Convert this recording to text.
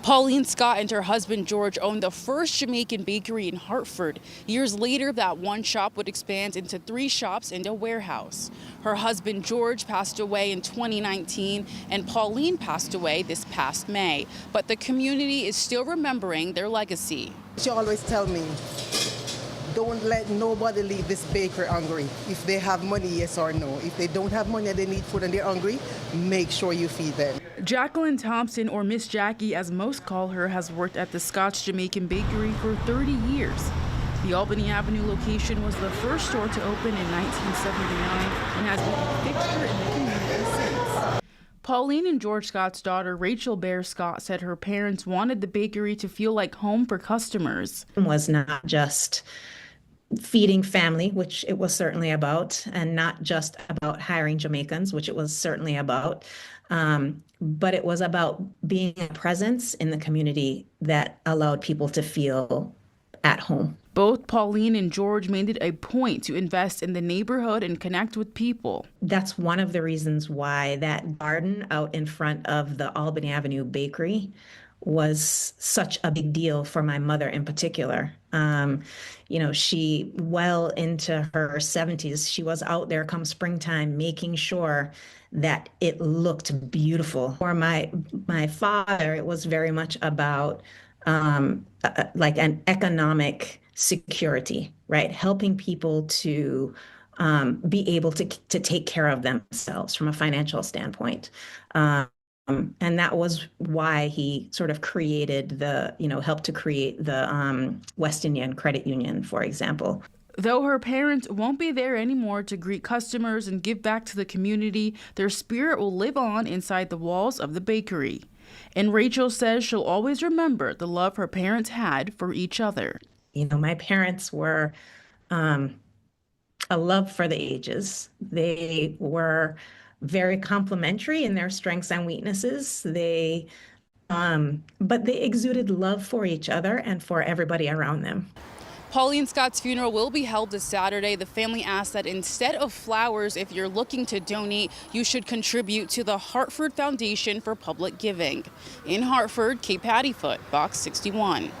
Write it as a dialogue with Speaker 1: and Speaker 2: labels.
Speaker 1: Pauline Scott and her husband George owned the first Jamaican bakery in Hartford. Years later, that one shop would expand into 3 shops and a warehouse. Her husband George passed away in 2019, and Pauline passed away this past May. But the community is still remembering their legacy.
Speaker 2: She always tell me, don't let nobody leave this bakery hungry. If they have money, yes or no. If they don't have money and they need food and they're hungry, make sure you feed them.
Speaker 1: Jacqueline Thompson, or Miss Jackie as most call her, has worked at the Scotts Jamaican Bakery for 30 years. The Albany Avenue location was the first store to open in 1979 and has been a fixture in the community since. Pauline and George Scott's daughter, Rachel Bear Scott, said her parents wanted the bakery to feel like home for customers.
Speaker 3: It was not just feeding family, which it was certainly about, and not just about hiring Jamaicans, which it was certainly about, but it was about being a presence in the community that allowed people to feel at home.
Speaker 1: Both Pauline and George made it a point to invest in the neighborhood and connect with people.
Speaker 3: That's one of the reasons why that garden out in front of the Albany Avenue Bakery was such a big deal for my mother in particular. She well into her 70s, she was out there come springtime making sure that it looked beautiful. For my father, it was very much about like an economic security, right? Helping people to be able to take care of themselves from a financial standpoint. And that was why he sort of created helped to create the West Indian Credit Union, for example.
Speaker 1: Though her parents won't be there anymore to greet customers and give back to the community, their spirit will live on inside the walls of the bakery. And Rachel says she'll always remember the love her parents had for each other.
Speaker 3: My parents were a love for the ages. They were very complementary in their strengths and weaknesses. But they exuded love for each other and for everybody around them.
Speaker 1: Pauline Scott's funeral will be held this Saturday. The family asked that instead of flowers, if you're looking to donate, you should contribute to the Hartford Foundation for Public Giving. In Hartford, Kate Pattyfoot, Box 61.